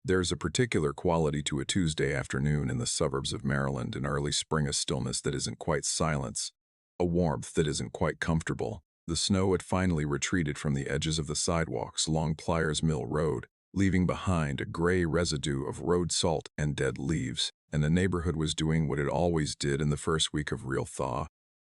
There's a particular quality to a Tuesday afternoon in the suburbs of Maryland in early spring, a stillness that isn't quite silence, a warmth that isn't quite comfortable. The snow had finally retreated from the edges of the sidewalks along Pliers Mill Road, leaving behind a gray residue of road salt and dead leaves, and the neighborhood was doing what it always did in the first week of real thaw.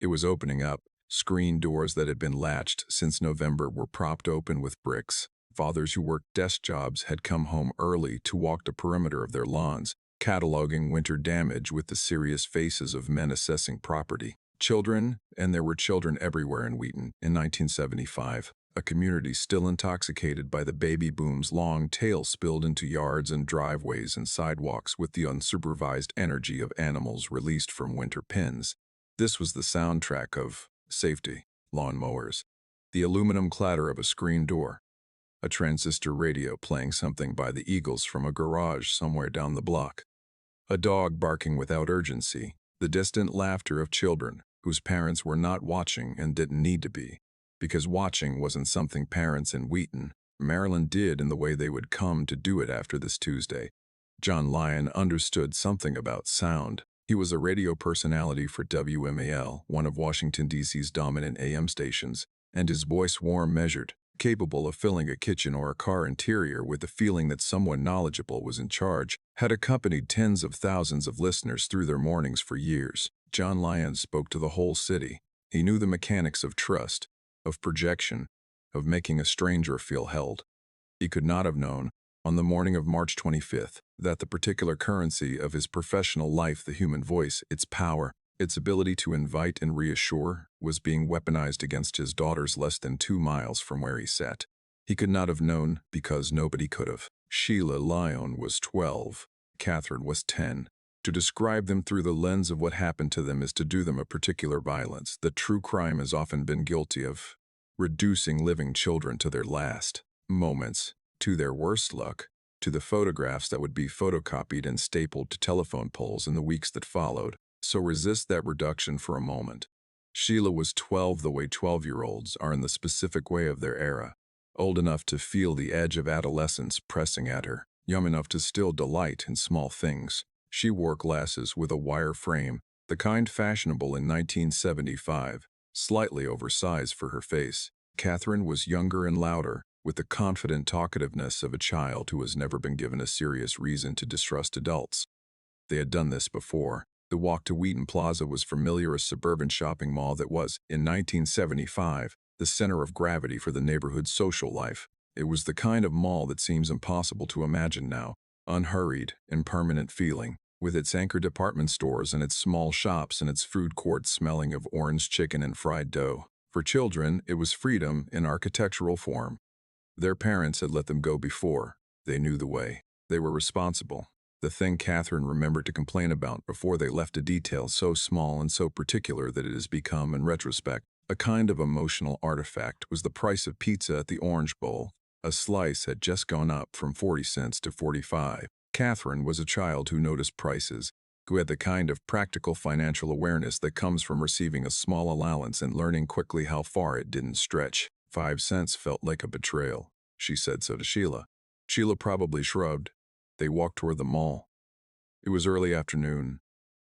It was opening up. Screen doors that had been latched since November were propped open with bricks. Fathers who worked desk jobs had come home early to walk the perimeter of their lawns, cataloging winter damage with the serious faces of men assessing property. Children, and there were children everywhere in Wheaton in 1975, a community still intoxicated by the baby boom's long tail spilled into yards and driveways and sidewalks with the unsupervised energy of animals released from winter pens. This was the soundtrack of safety, lawnmowers, the aluminum clatter of a screen door, a transistor radio playing something by the Eagles from a garage somewhere down the block, a dog barking without urgency, the distant laughter of children whose parents were not watching and didn't need to be, because watching wasn't something parents in Wheaton, Maryland did in the way they would come to do it after this Tuesday. John Lyon understood something about sound. He was a radio personality for WMAL, one of Washington, D.C.'s dominant AM stations, and his voice warm, measured, capable of filling a kitchen or a car interior with the feeling that someone knowledgeable was in charge, had accompanied tens of thousands of listeners through their mornings for years. John Lyon spoke to the whole city. He knew the mechanics of trust, of projection, of making a stranger feel held. He could not have known, on the morning of March 25th, that the particular currency of his professional life, the human voice, its power, its ability to invite and reassure, was being weaponized against his daughters less than 2 miles from where he sat. He could not have known because nobody could have. Sheila Lyon was 12. Katherine was 10. To describe them through the lens of what happened to them is to do them a particular violence that true crime has often been guilty of, reducing living children to their last moments, to their worst luck, to the photographs that would be photocopied and stapled to telephone poles in the weeks that followed. So resist that reduction for a moment. Sheila was 12 the way 12-year-olds are in the specific way of their era, old enough to feel the edge of adolescence pressing at her, young enough to still delight in small things. She wore glasses with a wire frame, the kind fashionable in 1975, slightly oversized for her face. Katherine was younger and louder, with the confident talkativeness of a child who has never been given a serious reason to distrust adults. They had done this before. The walk to Wheaton Plaza was familiar, a suburban shopping mall that was, in 1975, the center of gravity for the neighborhood's social life. It was the kind of mall that seems impossible to imagine now, unhurried, impermanent feeling, with its anchor department stores and its small shops and its food courts smelling of orange chicken and fried dough. For children, it was freedom in architectural form. Their parents had let them go before. They knew the way. They were responsible. The thing Katherine remembered to complain about before they left, a detail so small and so particular that it has become, in retrospect, a kind of emotional artifact, was the price of pizza at the Orange Bowl. A slice had just gone up from 40 cents to 45. Katherine was a child who noticed prices, who had the kind of practical financial awareness that comes from receiving a small allowance and learning quickly how far it didn't stretch. 5 cents felt like a betrayal. She said so to Sheila. Sheila probably shrugged. They walked toward the mall. It was early afternoon.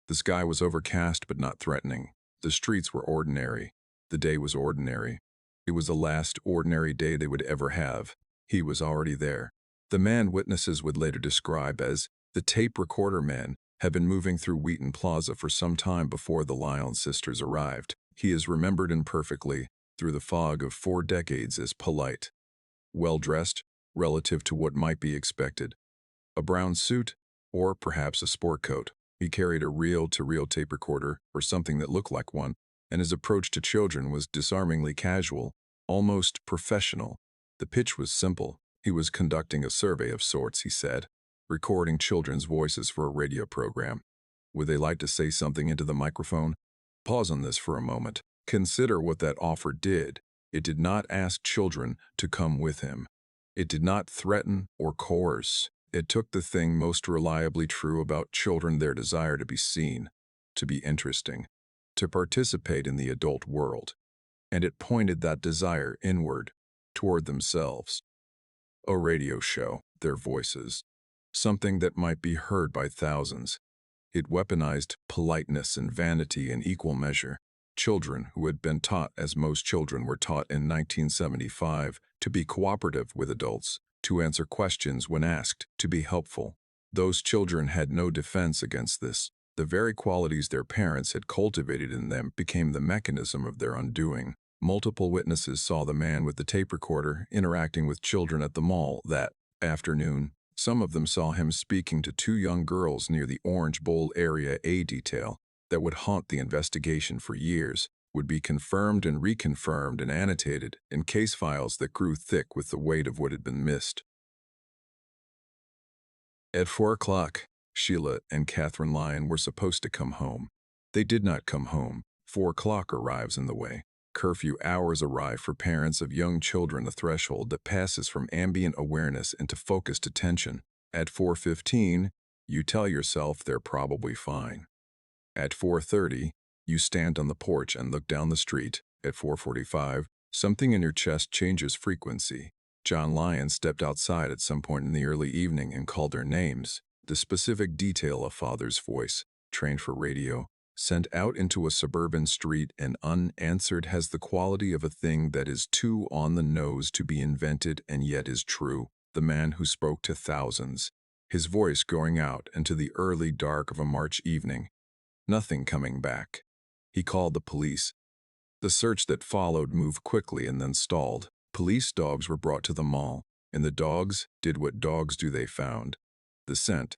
The sky was overcast but not threatening. The streets were ordinary. The day was ordinary. It was the last ordinary day they would ever have. He was already there. The man witnesses would later describe as the tape recorder man had been moving through Wheaton Plaza for some time before the Lyon Sisters arrived. He is remembered imperfectly through the fog of 4 decades as polite, well-dressed, relative to what might be expected. A brown suit, or perhaps a sport coat. He carried a reel-to-reel tape recorder, or something that looked like one, and his approach to children was disarmingly casual, almost professional. The pitch was simple. He was conducting a survey of sorts, he said, recording children's voices for a radio program. Would they like to say something into the microphone? Pause on this for a moment. Consider what that offer did. It did not ask children to come with him. It did not threaten or coerce. It took the thing most reliably true about children, their desire to be seen, to be interesting, to participate in the adult world, and it pointed that desire inward, toward themselves. A radio show, their voices. something that might be heard by thousands. It weaponized politeness and vanity in equal measure. Children who had been taught, as most children were taught in 1975, to be cooperative with adults, to answer questions when asked, to be helpful. Those children had no defense against this. The very qualities their parents had cultivated in them became the mechanism of their undoing. Multiple witnesses saw the man with the tape recorder interacting with children at the mall that afternoon. Some of them saw him speaking to two young girls near the Orange Bowl Area A detail that would haunt the investigation for years, would be confirmed and reconfirmed and annotated in case files that grew thick with the weight of what had been missed. At 4 o'clock, Sheila and Katherine Lyon were supposed to come home. They did not come home. 4 o'clock arrives in the way. Curfew hours arrive for parents of young children, a threshold that passes from ambient awareness into focused attention. At 4:15, you tell yourself they're probably fine. At 4:30, you stand on the porch and look down the street. At 4:45, something in your chest changes frequency. John Lyon stepped outside at some point in the early evening and called their names. The specific detail of father's voice, trained for radio, sent out into a suburban street and unanswered, has the quality of a thing that is too on the nose to be invented and yet is true. The man who spoke to thousands, his voice going out into the early dark of a March evening. Nothing coming back. He called the police. The search that followed moved quickly and then stalled. Police dogs were brought to the mall, and the dogs did what dogs do. They found the scent,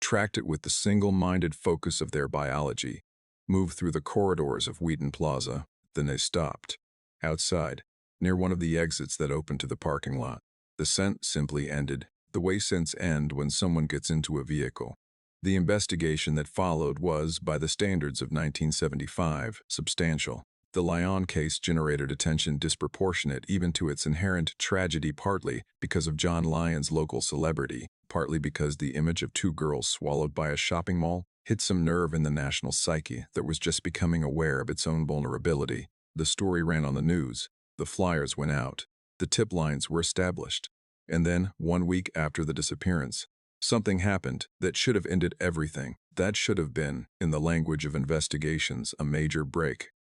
tracked it with the single-minded focus of their biology, moved through the corridors of Wheaton Plaza. Then they stopped. Outside, near one of the exits that opened to the parking lot. The scent simply ended, the way scents end when someone gets into a vehicle. The investigation that followed was, by the standards of 1975, substantial. The Lyon case generated attention disproportionate even to its inherent tragedy, partly because of John Lyon's local celebrity, partly because the image of two girls swallowed by a shopping mall hit some nerve in the national psyche that was just becoming aware of its own vulnerability. The story ran on the news. The flyers went out. The tip lines were established. And then, 1 week after the disappearance, something happened that should have ended everything. That should have been, in the language of investigations, a major break.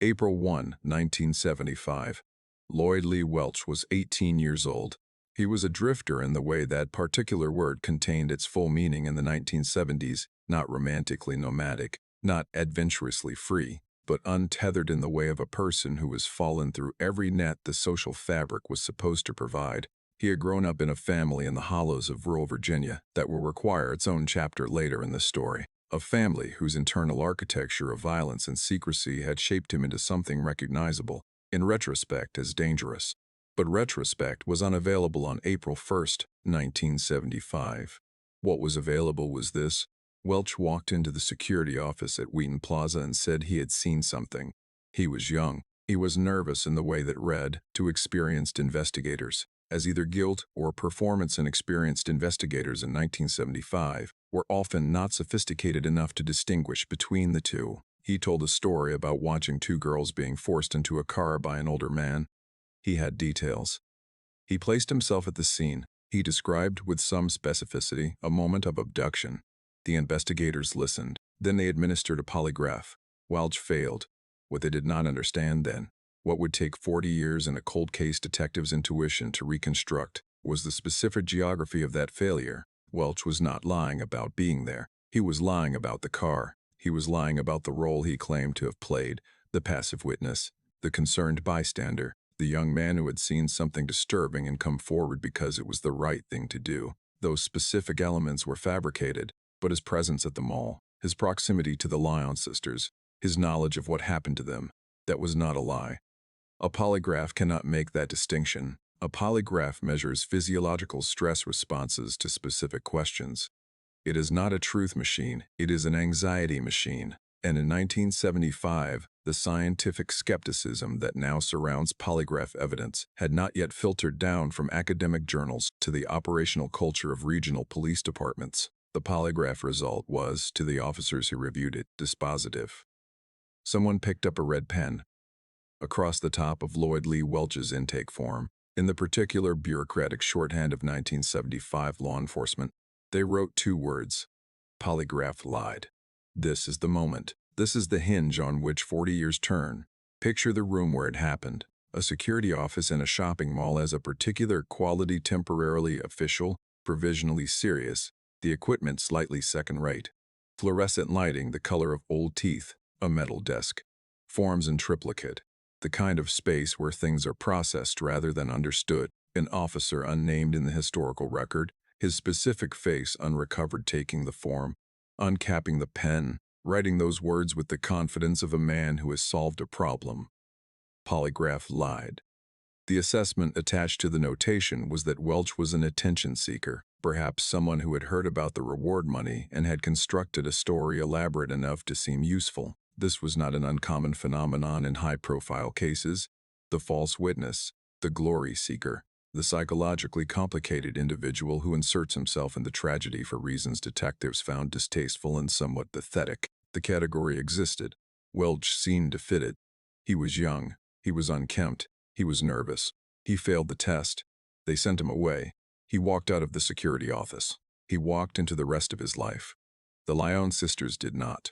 April 1, 1975. Lloyd Lee Welch was 18 years old. He was a drifter in the way that particular word contained its full meaning in the 1970s, not romantically nomadic, not adventurously free, but untethered in the way of a person who has fallen through every net the social fabric was supposed to provide. He had grown up in a family in the hollows of rural Virginia that will require its own chapter later in the story. A family whose internal architecture of violence and secrecy had shaped him into something recognizable, in retrospect as dangerous. But retrospect was unavailable on April 1st, 1975. What was available was this. Welch walked into the security office at Wheaton Plaza and said he had seen something. He was young. He was nervous in the way that read, to experienced investigators, as either guilt or performance, and experienced investigators in 1975 were often not sophisticated enough to distinguish between the two. He told a story about watching two girls being forced into a car by an older man. He had details. He placed himself at the scene. He described with some specificity a moment of abduction. The investigators listened. Then they administered a polygraph. Welch failed. What they did not understand then, what would take 40 years in a cold case detective's intuition to reconstruct, was the specific geography of that failure. Welch was not lying about being there. He was lying about the car. He was lying about the role he claimed to have played, the passive witness, the concerned bystander, the young man who had seen something disturbing and come forward because it was the right thing to do. Those specific elements were fabricated, but his presence at the mall, his proximity to the Lyon sisters, his knowledge of what happened to them, that was not a lie. A polygraph cannot make that distinction. A polygraph measures physiological stress responses to specific questions. It is not a truth machine, it is an anxiety machine. And in 1975, the scientific skepticism that now surrounds polygraph evidence had not yet filtered down from academic journals to the operational culture of regional police departments. The polygraph result was, to the officers who reviewed it, dispositive. Someone picked up a red pen. Across the top of Lloyd Lee Welch's intake form, in the particular bureaucratic shorthand of 1975 law enforcement, They wrote 2 words. Polygraph lied. This is the moment. This is the hinge on which 40 years turn. Picture the room where it happened. A security office in a shopping mall as a particular quality temporarily official, provisionally serious, the equipment slightly second-rate. Fluorescent lighting the color of old teeth, a metal desk. Forms in triplicate. The kind of space where things are processed rather than understood. An officer unnamed in the historical record, his specific face unrecovered taking the form, uncapping the pen, writing those words with the confidence of a man who has solved a problem. Polygraph lied. The assessment attached to the notation was that Welch was an attention seeker, perhaps someone who had heard about the reward money and had constructed a story elaborate enough to seem useful. This was not an uncommon phenomenon in high-profile cases. The false witness, the glory seeker, the psychologically complicated individual who inserts himself in the tragedy for reasons detectives found distasteful and somewhat pathetic. The category existed. Welch seemed to fit it. He was young. He was unkempt. He was nervous. He failed the test. They sent him away. He walked out of the security office. He walked into the rest of his life. The Lyon sisters did not.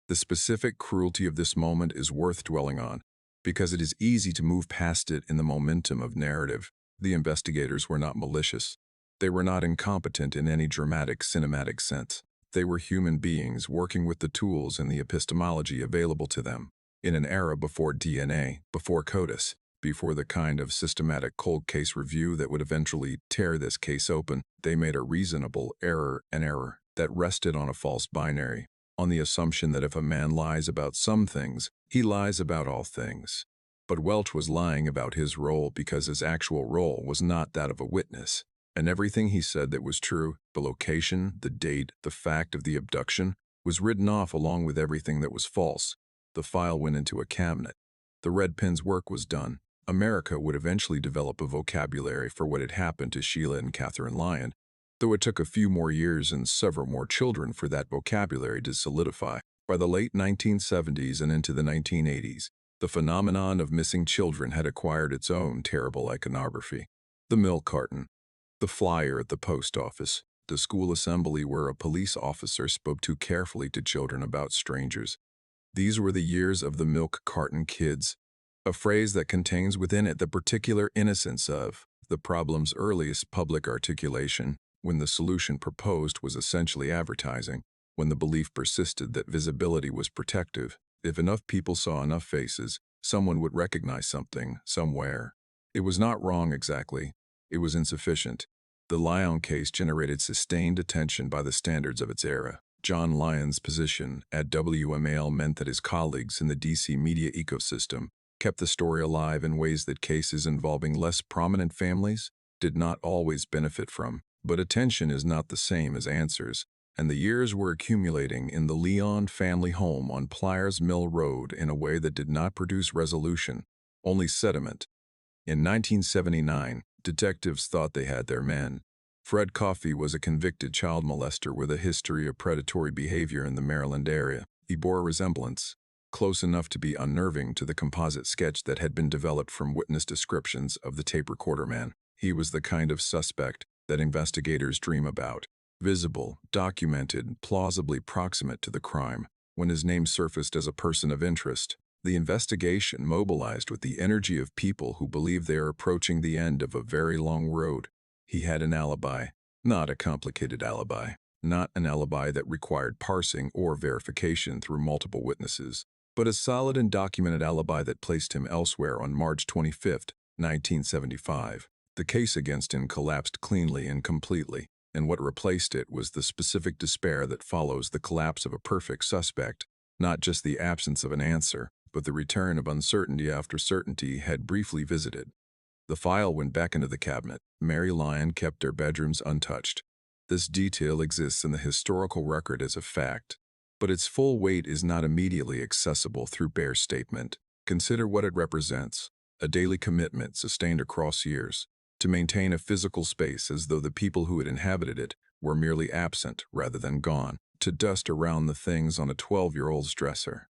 The specific cruelty of this moment is worth dwelling on, because it is easy to move past it in the momentum of narrative. The investigators were not malicious. They were not incompetent in any dramatic, cinematic sense. They were human beings working with the tools and the epistemology available to them. In an era before DNA, before CODIS, before the kind of systematic cold case review that would eventually tear this case open, they made a reasonable error, an error that rested on a false binary, on the assumption that if a man lies about some things, he lies about all things. But Welch was lying about his role because his actual role was not that of a witness, and everything he said that was true, the location, the date, the fact of the abduction, was written off along with everything that was false. The file went into a cabinet. The red pen's work was done. America would eventually develop a vocabulary for what had happened to Sheila and Katherine Lyon, though it took a few more years and several more children for that vocabulary to solidify. By the late 1970s and into the 1980s, the phenomenon of missing children had acquired its own terrible iconography. The milk carton, the flyer at the post office, the school assembly where a police officer spoke too carefully to children about strangers. These were the years of the milk carton kids, a phrase that contains within it the particular innocence of the problem's earliest public articulation, when the solution proposed was essentially advertising, when the belief persisted that visibility was protective. If enough people saw enough faces, someone would recognize something, somewhere. It was not wrong exactly. It was insufficient. The Lyon case generated sustained attention by the standards of its era. John Lyon's position at WMAL meant that his colleagues in the DC media ecosystem kept the story alive in ways that cases involving less prominent families did not always benefit from. But attention is not the same as answers, and the years were accumulating in the Lyon family home on Pliers Mill Road in a way that did not produce resolution, only sediment. In 1979, detectives thought they had their men. Fred Coffey was a convicted child molester with a history of predatory behavior in the Maryland area. He bore a resemblance, close enough to be unnerving, to the composite sketch that had been developed from witness descriptions of the tape recorder man. He was the kind of suspect that investigators dream about, visible, documented, plausibly proximate to the crime. When his name surfaced as a person of interest, the investigation mobilized with the energy of people who believe they are approaching the end of a very long road. He had an alibi, not a complicated alibi, not an alibi that required parsing or verification through multiple witnesses, but a solid and documented alibi that placed him elsewhere on March 25, 1975. The case against him collapsed cleanly and completely, and what replaced it was the specific despair that follows the collapse of a perfect suspect, not just the absence of an answer, but the return of uncertainty after certainty had briefly visited. The file went back into the cabinet. Mary Lyon kept their bedrooms untouched. This detail exists in the historical record as a fact, but its full weight is not immediately accessible through bare statement. Consider what it represents: a daily commitment sustained across years, to maintain a physical space as though the people who had inhabited it were merely absent rather than gone, to dust around the things on a 12-year-old's dresser,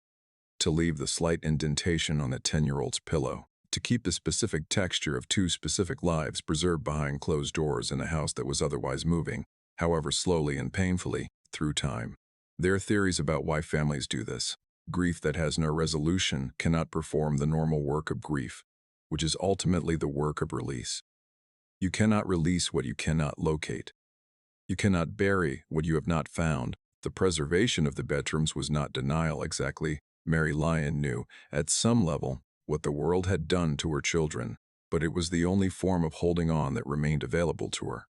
to leave the slight indentation on a 10-year-old's pillow, to keep the specific texture of two specific lives preserved behind closed doors in a house that was otherwise moving. however slowly and painfully, through time. There are theories about why families do this. Grief that has no resolution cannot perform the normal work of grief, which is ultimately the work of release. You cannot release what you cannot locate. You cannot bury what you have not found. The preservation of the bedrooms was not denial exactly. Mary Lyon knew, at some level, what the world had done to her children, but it was the only form of holding on that remained available to her.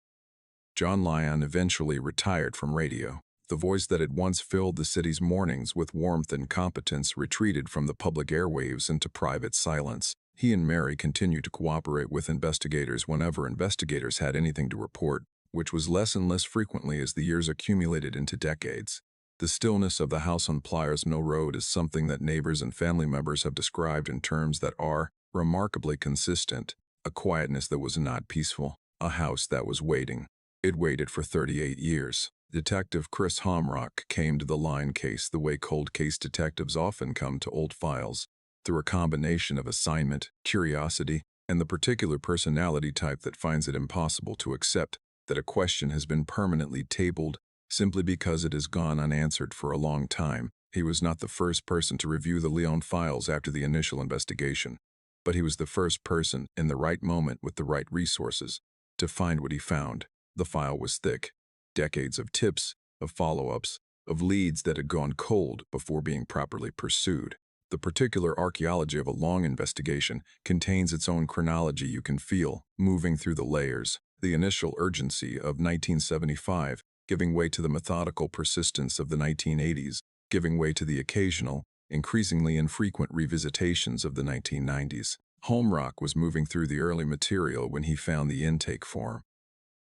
John Lyon eventually retired from radio. The voice that had once filled the city's mornings with warmth and competence retreated from the public airwaves into private silence. He and Mary continued to cooperate with investigators whenever investigators had anything to report, which was less and less frequently as the years accumulated into decades. The stillness of the house on Pliers Mill Road is something that neighbors and family members have described in terms that are remarkably consistent. A quietness that was not peaceful, a house that was waiting. It waited for 38 years. Detective Chris Homrock came to the Lyon case the way cold case detectives often come to old files, through a combination of assignment, curiosity, and the particular personality type that finds it impossible to accept that a question has been permanently tabled simply because it has gone unanswered for a long time. He was not the first person to review the Lyon files after the initial investigation, but he was the first person in the right moment with the right resources to find what he found. The file was thick. Decades of tips, of follow-ups, of leads that had gone cold before being properly pursued. The particular archaeology of a long investigation contains its own chronology you can feel, moving through the layers. The initial urgency of 1975, giving way to the methodical persistence of the 1980s, giving way to the occasional, increasingly infrequent revisitations of the 1990s. Homrock was moving through the early material when he found the intake form.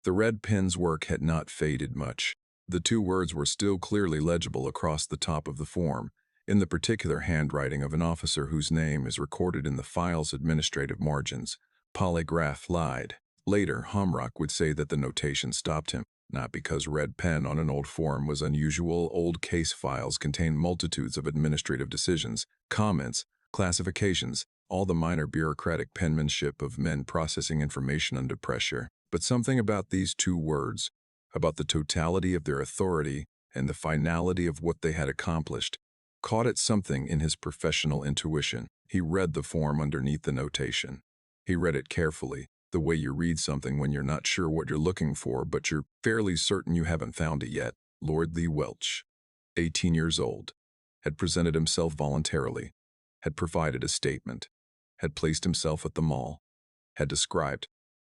The red pen's work had not faded much. The two words were still clearly legible across the top of the form, in the particular handwriting of an officer whose name is recorded in the file's administrative margins. Polygraph Lied. Later, Homrock would say that the notation stopped him, not because red pen on an old form was unusual. Old case files contain multitudes of administrative decisions, comments, classifications, all the minor bureaucratic penmanship of men processing information under pressure. But something about these two words, about the totality of their authority and the finality of what they had accomplished, caught at something in his professional intuition. He read the form underneath the notation. He read it carefully, the way you read something when you're not sure what you're looking for, but you're fairly certain you haven't found it yet. Lloyd Lee Welch, 18 years old, had presented himself voluntarily, had provided a statement, had placed himself at the mall, had described.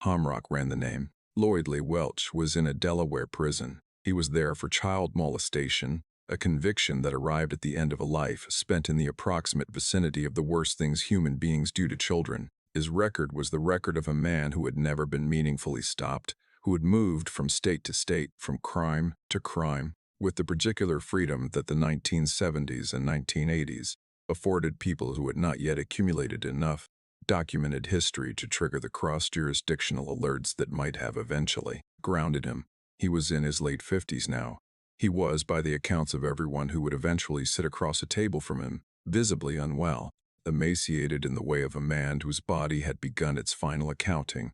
Homrock ran the name. Lloyd Lee Welch was in a Delaware prison. He was there for child molestation, a conviction that arrived at the end of a life spent in the approximate vicinity of the worst things human beings do to children. His record was the record of a man who had never been meaningfully stopped, who had moved from state to state, from crime to crime, with the particular freedom that the 1970s and 1980s afforded people who had not yet accumulated enough documented history to trigger the cross-jurisdictional alerts that might have eventually grounded him. He was in his late 50s now. He was, by the accounts of everyone who would eventually sit across a table from him, visibly unwell, emaciated in the way of a man whose body had begun its final accounting.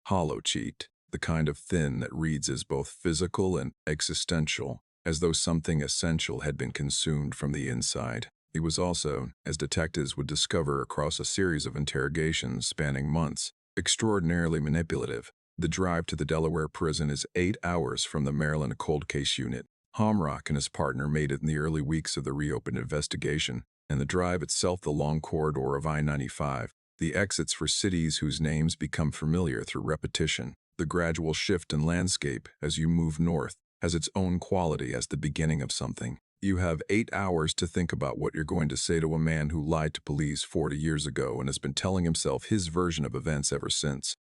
Hollow-cheeked, the kind of thin that reads as both physical and existential, as though something essential had been consumed from the inside. He was also, as detectives would discover across a series of interrogations spanning months, extraordinarily manipulative. The drive to the Delaware prison is 8 hours from the Maryland cold case unit. Homrock and his partner made it in the early weeks of the reopened investigation, and the drive itself the long corridor of I-95, the exits for cities whose names become familiar through repetition. The gradual shift in landscape as you move north has its own quality as the beginning of something. You have 8 hours to think about what you're going to say to a man who lied to police 40 years ago and has been telling himself his version of events ever since.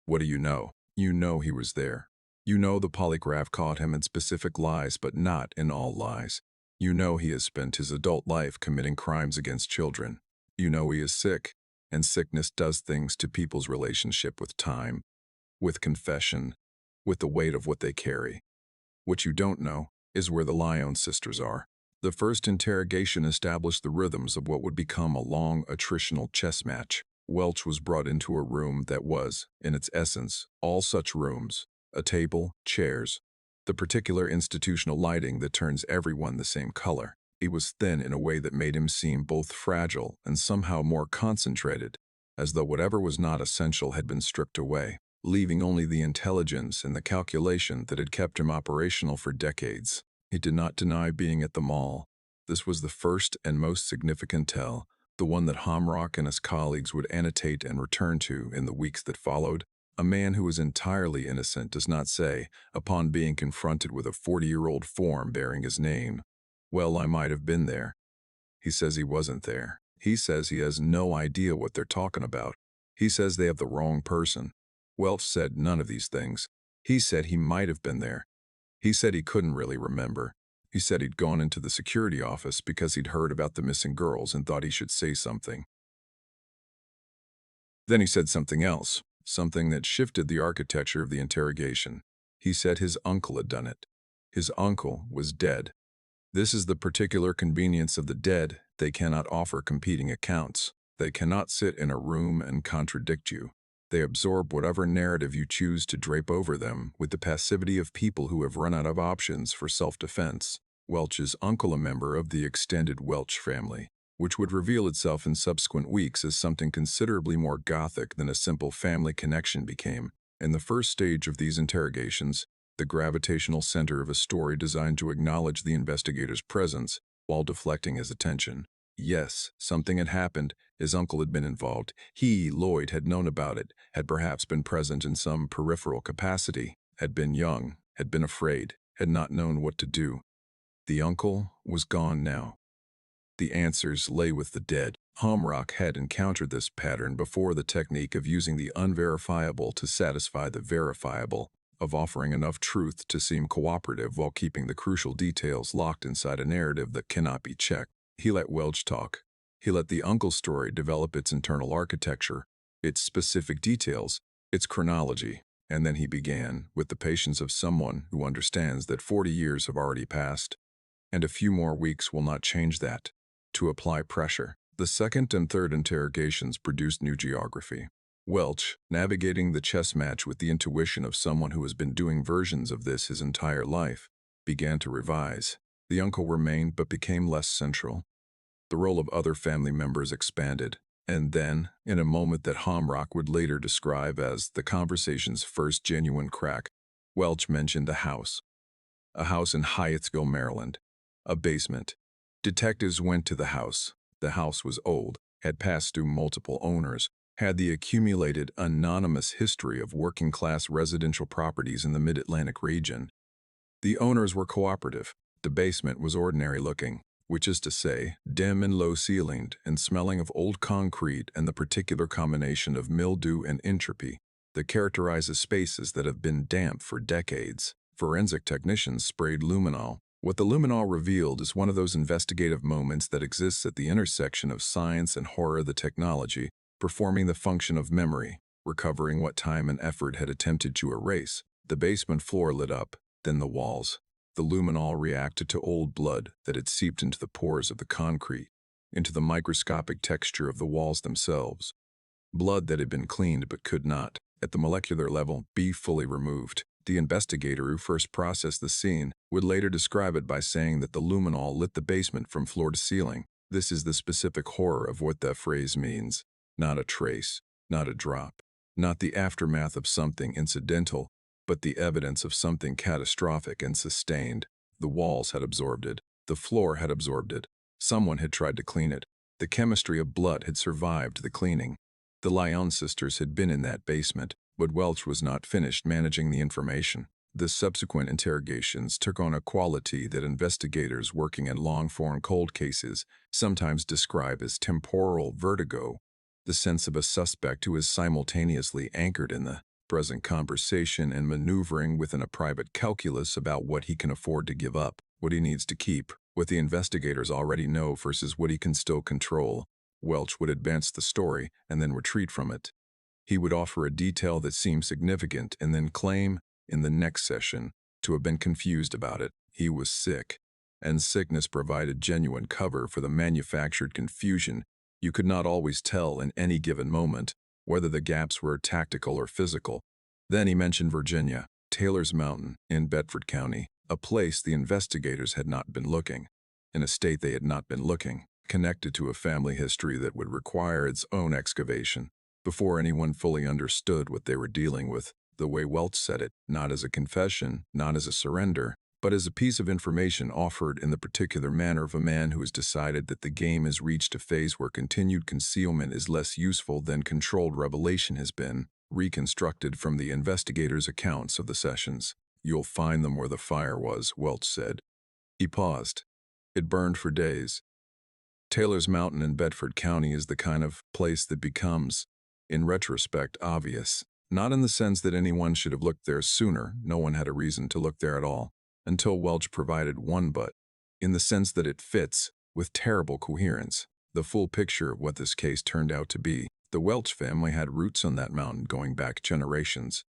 What do you know? You know he was there. You know the polygraph caught him in specific lies, but not in all lies. You know he has spent his adult life committing crimes against children. You know he is sick, and sickness does things to people's relationship with time, with confession, with the weight of what they carry. What you don't know is where the Lyon Sisters are. The first interrogation established the rhythms of what would become a long attritional chess match. Welch was brought into a room that was, in its essence, all such rooms: a table, chairs, The particular institutional lighting that turns everyone the same color. It was thin in a way that made him seem both fragile and somehow more concentrated, as though whatever was not essential had been stripped away, leaving only the intelligence and the calculation that had kept him operational for decades. He did not deny being at the mall. This was the first and most significant tell, the one that Hamrock and his colleagues would annotate and return to in the weeks that followed. A man who is entirely innocent does not say, upon being confronted with a 40-year-old form bearing his name, "Well, I might have been there." He says he wasn't there. He says he has no idea what they're talking about. He says they have the wrong person. Welch said none of these things. He said he might have been there. He said he couldn't really remember. He said he'd gone into the security office because he'd heard about the missing girls and thought he should say something. Then he said something else, something that shifted the architecture of the interrogation. He said his uncle had done it. His uncle was dead. This is the particular convenience of the dead. They cannot offer competing accounts. They cannot sit in a room and contradict you. They absorb whatever narrative you choose to drape over them with the passivity of people who have run out of options for self-defense. Welch's uncle, a member of the extended Welch family, which would reveal itself in subsequent weeks as something considerably more gothic than a simple family connection became. In the first stage of these interrogations, the gravitational center of a story designed to acknowledge the investigator's presence while deflecting his attention. Yes, something had happened. His uncle had been involved. He, Lloyd, had known about it, had perhaps been present in some peripheral capacity, had been young, had been afraid, had not known what to do. The uncle was gone now. The answers lay with the dead. Hamrock had encountered this pattern before, the technique of using the unverifiable to satisfy the verifiable, of offering enough truth to seem cooperative while keeping the crucial details locked inside a narrative that cannot be checked. He let Welch talk. He let the uncle story develop its internal architecture, its specific details, its chronology, and then he began, with the patience of someone who understands that 40 years have already passed, and a few more weeks will not change that, to apply pressure. The second and third interrogations produced new geography. Welch, navigating the chess match with the intuition of someone who has been doing versions of this his entire life, began to revise. The uncle remained but became less central. The role of other family members expanded, and then, in a moment that Hamrock would later describe as the conversation's first genuine crack, Welch mentioned a house in Hyattsville, Maryland, a basement. Detectives went to the house. The house was old, had passed through multiple owners, had the accumulated anonymous history of working-class residential properties in the Mid-Atlantic region. The owners were cooperative. The basement was ordinary-looking, which is to say, dim and low-ceilinged and smelling of old concrete and the particular combination of mildew and entropy that characterizes spaces that have been damp for decades. Forensic technicians sprayed luminol. What the luminol revealed is one of those investigative moments that exists at the intersection of science and horror, the technology, performing the function of memory, recovering what time and effort had attempted to erase. The basement floor lit up, then the walls. The luminol reacted to old blood that had seeped into the pores of the concrete, into the microscopic texture of the walls themselves. Blood that had been cleaned but could not, at the molecular level, be fully removed. The investigator who first processed the scene would later describe it by saying that the luminol lit the basement from floor to ceiling. This is the specific horror of what that phrase means. Not a trace, not a drop, not the aftermath of something incidental, but the evidence of something catastrophic and sustained. The walls had absorbed it. The floor had absorbed it. Someone had tried to clean it. The chemistry of blood had survived the cleaning. The Lyon sisters had been in that basement, but Welch was not finished managing the information. The subsequent interrogations took on a quality that investigators working in long-form cold cases sometimes describe as temporal vertigo, the sense of a suspect who is simultaneously anchored in the present conversation and maneuvering within a private calculus about what he can afford to give up, what he needs to keep, what the investigators already know versus what he can still control. Welch would advance the story and then retreat from it. He would offer a detail that seemed significant and then claim, in the next session, to have been confused about it. He was sick, and sickness provided genuine cover for the manufactured confusion. You could not always tell in any given moment whether the gaps were tactical or physical. Then he mentioned Virginia. Taylor's Mountain in Bedford County, a place the investigators had not been looking, in a state they had not been looking, connected to a family history that would require its own excavation. Before anyone fully understood what they were dealing with, the way Welch said it, not as a confession, not as a surrender, but as a piece of information offered in the particular manner of a man who has decided that the game has reached a phase where continued concealment is less useful than controlled revelation has been, reconstructed from the investigators' accounts of the sessions. "You'll find them where the fire was," Welch said. He paused. "It burned for days." Taylor's Mountain in Bedford County is the kind of place that becomes, in retrospect, obvious. Not in the sense that anyone should have looked there sooner, no one had a reason to look there at all, until Welch provided one, but in the sense that it fits, with terrible coherence, the full picture of what this case turned out to be. The Welch family had roots on that mountain going back generations.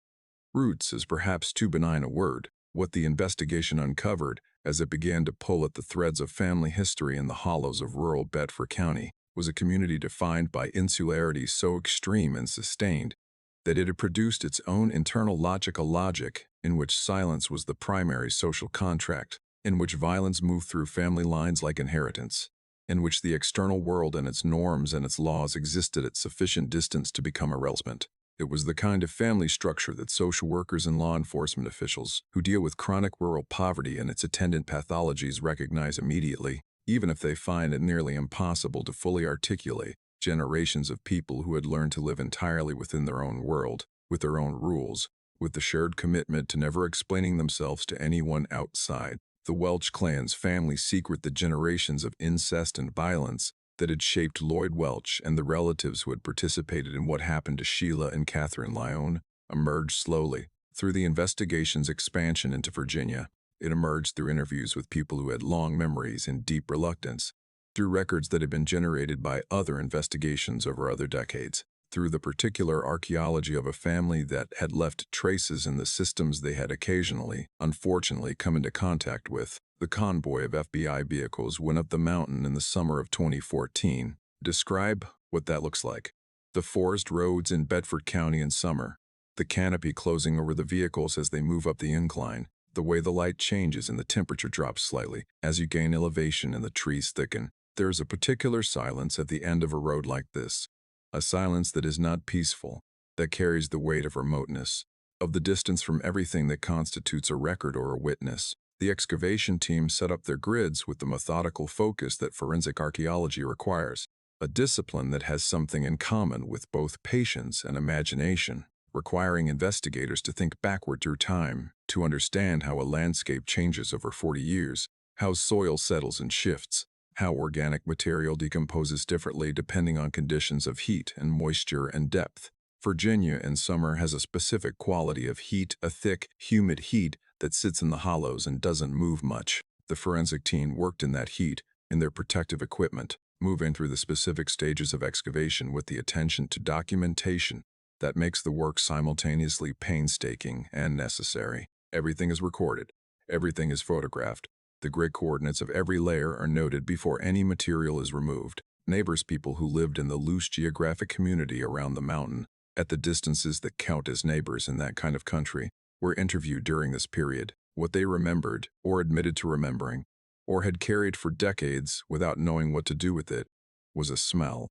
Roots is perhaps too benign a word. What the investigation uncovered, as it began to pull at the threads of family history in the hollows of rural Bedford County, was a community defined by insularity so extreme and sustained that it had produced its own internal logical logic, in which silence was the primary social contract, in which violence moved through family lines like inheritance, in which the external world and its norms and its laws existed at sufficient distance to become irrelevant. It was the kind of family structure that social workers and law enforcement officials who deal with chronic rural poverty and its attendant pathologies recognize immediately, even if they find it nearly impossible to fully articulate. Generations of people who had learned to live entirely within their own world, with their own rules, with the shared commitment to never explaining themselves to anyone outside. The Welch clan's family secret, the generations of incest and violence that had shaped Lloyd Welch and the relatives who had participated in what happened to Sheila and Katherine Lyon, emerged slowly. Through the investigation's expansion into Virginia, it emerged through interviews with people who had long memories and deep reluctance, through records that had been generated by other investigations over other decades, through the particular archaeology of a family that had left traces in the systems they had occasionally, unfortunately, come into contact with. The convoy of FBI vehicles went up the mountain in the summer of 2014. Describe what that looks like. The forest roads in Bedford County in summer, the canopy closing over the vehicles as they move up the incline, the way the light changes and the temperature drops slightly as you gain elevation and the trees thicken. There is a particular silence at the end of a road like this, a silence that is not peaceful, that carries the weight of remoteness, of the distance from everything that constitutes a record or a witness. The excavation team set up their grids with the methodical focus that forensic archaeology requires, a discipline that has something in common with both patience and imagination, requiring investigators to think backward through time, to understand how a landscape changes over 40 years, how soil settles and shifts, how organic material decomposes differently depending on conditions of heat and moisture and depth. Virginia in summer has a specific quality of heat, a thick, humid heat that sits in the hollows and doesn't move much. The forensic team worked in that heat, in their protective equipment, moving through the specific stages of excavation with the attention to documentation that makes the work simultaneously painstaking and necessary. Everything is recorded. Everything is photographed. The grid coordinates of every layer are noted before any material is removed. Neighbors, people who lived in the loose geographic community around the mountain, at the distances that count as neighbors in that kind of country, were interviewed during this period. What they remembered, or admitted to remembering, or had carried for decades without knowing what to do with it, was a smell.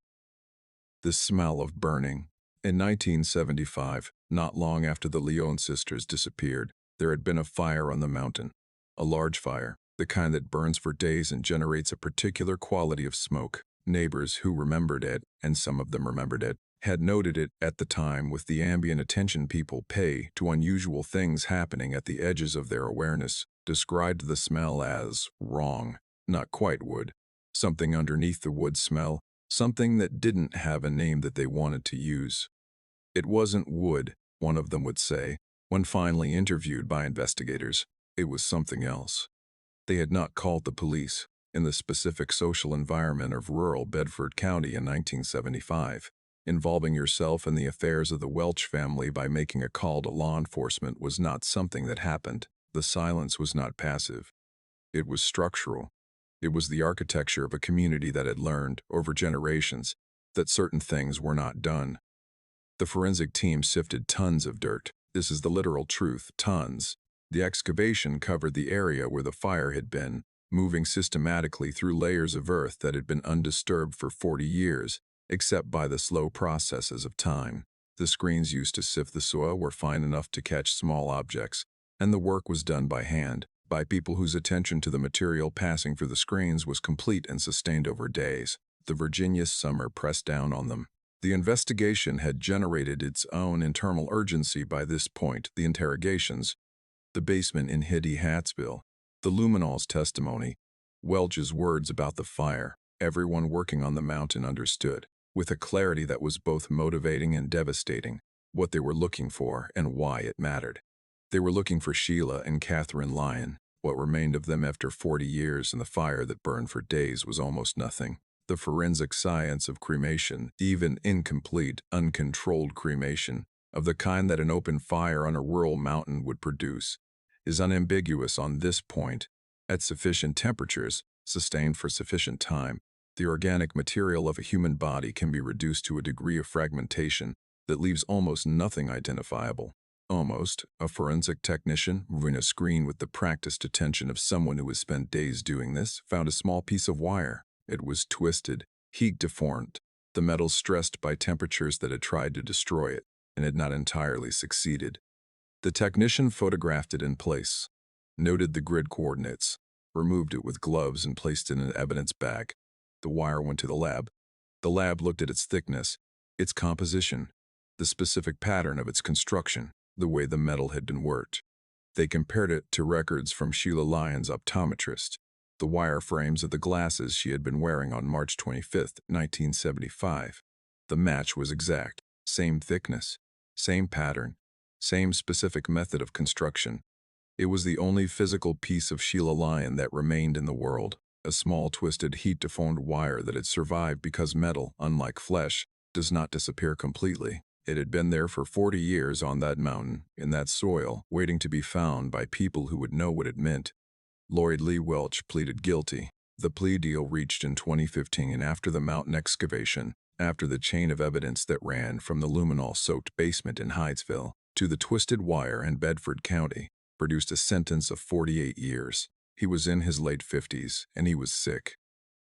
The smell of burning. In 1975, not long after the Lyon Sisters disappeared, there had been a fire on the mountain. A large fire, the kind that burns for days and generates a particular quality of smoke. Neighbors who remembered it, and some of them remembered it, had noted it at the time with the ambient attention people pay to unusual things happening at the edges of their awareness, described the smell as wrong, not quite wood. Something underneath the wood smell, something that didn't have a name that they wanted to use. It wasn't wood, one of them would say, when finally interviewed by investigators. It was something else. They had not called the police in the specific social environment of rural Bedford County in 1975. Involving yourself in the affairs of the Welch family by making a call to law enforcement was not something that happened. The silence was not passive. It was structural. It was the architecture of a community that had learned, over generations, that certain things were not done. The forensic team sifted tons of dirt. This is the literal truth, tons. The excavation covered the area where the fire had been, moving systematically through layers of earth that had been undisturbed for 40 years, except by the slow processes of time. The screens used to sift the soil were fine enough to catch small objects, and the work was done by hand, by people whose attention to the material passing through the screens was complete and sustained over days. The Virginia summer pressed down on them. The investigation had generated its own internal urgency by this point. The interrogations, the basement in Hiddy Hatsville, the luminol's testimony, Welch's words about the fire. Everyone working on the mountain understood, with a clarity that was both motivating and devastating, what they were looking for and why it mattered. They were looking for Sheila and Katherine Lyon. What remained of them after 40 years, and the fire that burned for days was almost nothing. The forensic science of cremation, even incomplete, uncontrolled cremation, of the kind that an open fire on a rural mountain would produce, is unambiguous on this point. At sufficient temperatures, sustained for sufficient time, the organic material of a human body can be reduced to a degree of fragmentation that leaves almost nothing identifiable. Almost, a forensic technician, moving a screen with the practiced attention of someone who has spent days doing this, found a small piece of wire. It was twisted, heat-deformed, the metal stressed by temperatures that had tried to destroy it, and had not entirely succeeded. The technician photographed it in place, noted the grid coordinates, removed it with gloves and placed it in an evidence bag. The wire went to the lab. The lab looked at its thickness, its composition, the specific pattern of its construction, the way the metal had been worked. They compared it to records from Sheila Lyon's optometrist, the wire frames of the glasses she had been wearing on March 25, 1975. The match was exact. Same thickness, same pattern, same specific method of construction. It was the only physical piece of Sheila Lyon that remained in the world, a small twisted heat-deformed wire that had survived because metal, unlike flesh, does not disappear completely. It had been there for 40 years on that mountain, in that soil, waiting to be found by people who would know what it meant. Lloyd Lee Welch pleaded guilty. The plea deal reached in 2015 after the mountain excavation, after the chain of evidence that ran from the luminol-soaked basement in Hydesville to the twisted wire in Bedford County, produced a sentence of 48 years. He was in his late 50s, and he was sick.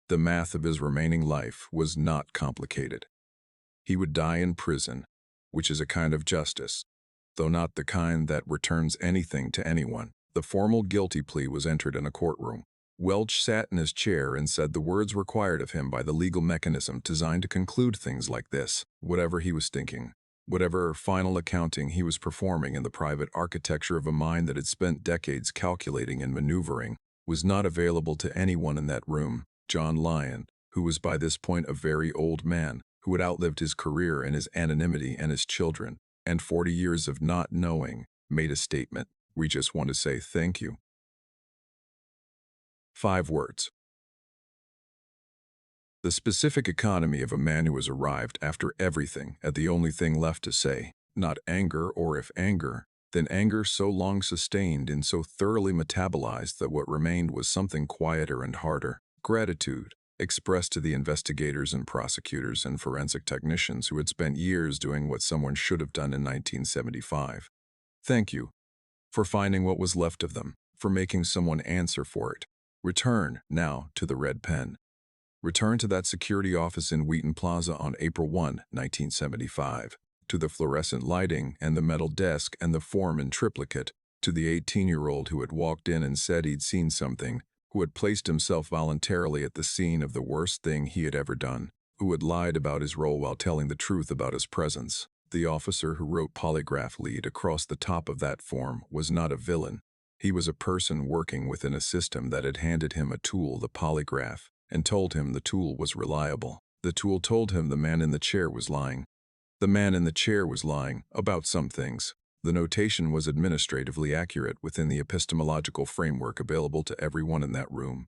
The math of his remaining life was not complicated. He would die in prison, which is a kind of justice, though not the kind that returns anything to anyone. The formal guilty plea was entered in a courtroom. Welch sat in his chair and said the words required of him by the legal mechanism designed to conclude things like this. Whatever he was thinking, whatever final accounting he was performing in the private architecture of a mind that had spent decades calculating and maneuvering, was not available to anyone in that room. John Lyon, who was by this point a very old man, who had outlived his career and his anonymity and his children, and 40 years of not knowing, made a statement. "We just want to say thank you." 5 words. The specific economy of a man who has arrived after everything at the only thing left to say, not anger, or if anger, then anger so long sustained and so thoroughly metabolized that what remained was something quieter and harder. Gratitude, expressed to the investigators and prosecutors and forensic technicians who had spent years doing what someone should have done in 1975. Thank you for finding what was left of them, for making someone answer for it. Return, now, to the red pen. Return to that security office in Wheaton Plaza on April 1, 1975, to the fluorescent lighting and the metal desk and the form in triplicate, to the 18-year-old who had walked in and said he'd seen something, who had placed himself voluntarily at the scene of the worst thing he had ever done, who had lied about his role while telling the truth about his presence. The officer who wrote Polygraph Lied across the top of that form was not a villain. He was a person working within a system that had handed him a tool, the polygraph, and told him the tool was reliable. The tool told him the man in the chair was lying. The man in the chair was lying about some things. The notation was administratively accurate within the epistemological framework available to everyone in that room.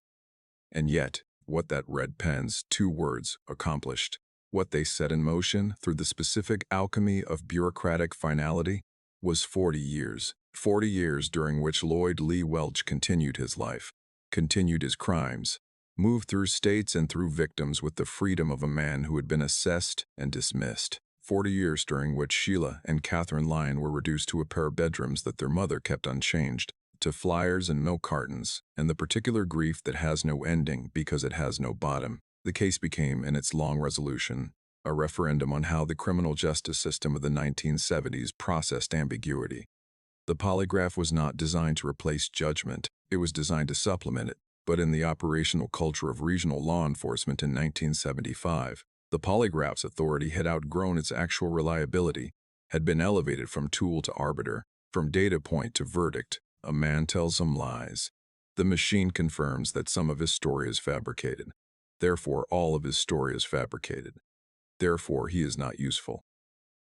And yet, what that red pen's 2 words accomplished, what they set in motion through the specific alchemy of bureaucratic finality, was 40 years. 40 years during which Lloyd Lee Welch continued his life, continued his crimes, moved through states and through victims with the freedom of a man who had been assessed and dismissed. 40 years during which Sheila and Katherine Lyon were reduced to a pair of bedrooms that their mother kept unchanged, to flyers and milk cartons, and the particular grief that has no ending because it has no bottom. The case became, in its long resolution, a referendum on how the criminal justice system of the 1970s processed ambiguity. The polygraph was not designed to replace judgment, it was designed to supplement it. But in the operational culture of regional law enforcement in 1975, the polygraph's authority had outgrown its actual reliability, had been elevated from tool to arbiter, from data point to verdict. A man tells some lies. The machine confirms that some of his story is fabricated. Therefore, all of his story is fabricated. Therefore, he is not useful.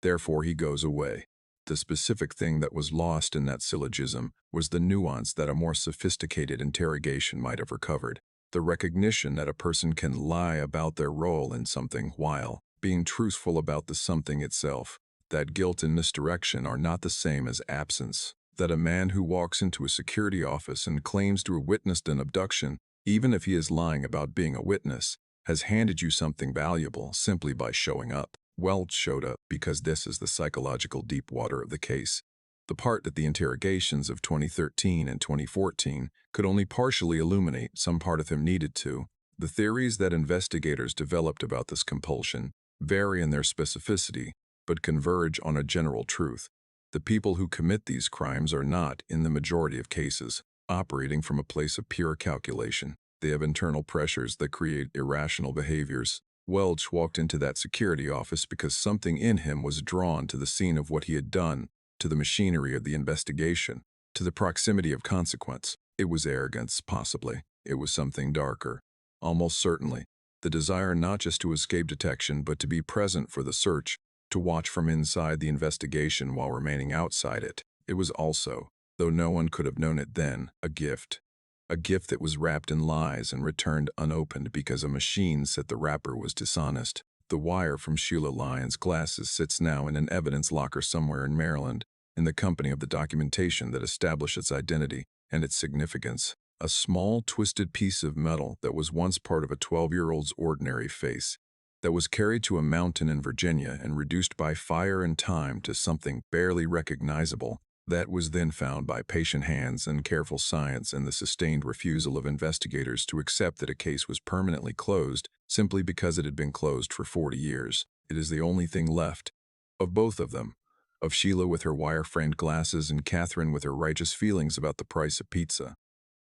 Therefore, he goes away. The specific thing that was lost in that syllogism was the nuance that a more sophisticated interrogation might have recovered, the recognition that a person can lie about their role in something while being truthful about the something itself, that guilt and misdirection are not the same as absence, that a man who walks into a security office and claims to have witnessed an abduction, even if he is lying about being a witness, has handed you something valuable simply by showing up. Welch showed up because this is the psychological deep water of the case. The part that the interrogations of 2013 and 2014 could only partially illuminate, some part of him needed to. The theories that investigators developed about this compulsion vary in their specificity, but converge on a general truth. The people who commit these crimes are not, in the majority of cases, operating from a place of pure calculation. They have internal pressures that create irrational behaviors. Welch walked into that security office because something in him was drawn to the scene of what he had done, to the machinery of the investigation, to the proximity of consequence. It was arrogance, possibly. It was something darker. Almost certainly. The desire not just to escape detection, but to be present for the search, to watch from inside the investigation while remaining outside it. It was also, though no one could have known it then, a gift. A gift that was wrapped in lies and returned unopened because a machine said the wrapper was dishonest. The wire from Sheila Lyon's glasses sits now in an evidence locker somewhere in Maryland, in the company of the documentation that established its identity and its significance. A small, twisted piece of metal that was once part of a 12-year-old's ordinary face, that was carried to a mountain in Virginia and reduced by fire and time to something barely recognizable, that was then found by patient hands and careful science and the sustained refusal of investigators to accept that a case was permanently closed simply because it had been closed for 40 years. It is the only thing left. Of both of them. Of Sheila with her wire-framed glasses and Katherine with her righteous feelings about the price of pizza.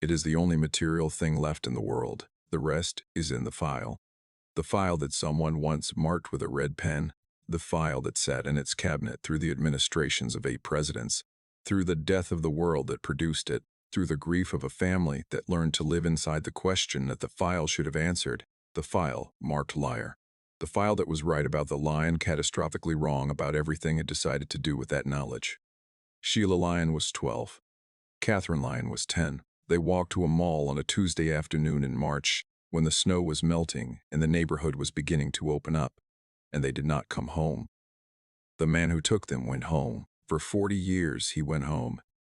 It is the only material thing left in the world. The rest is in the file. The file that someone once marked with a red pen. The file that sat in its cabinet through the administrations of 8 presidents. Through the death of the world that produced it, through the grief of a family that learned to live inside the question that the file should have answered, the file marked liar. The file that was right about the lie and catastrophically wrong about everything it decided to do with that knowledge. Sheila Lyon was 12. Katherine Lyon was 10. They walked to a mall on a Tuesday afternoon in March, when the snow was melting and the neighborhood was beginning to open up, and they did not come home. The man who took them went home. For 40 years he went home.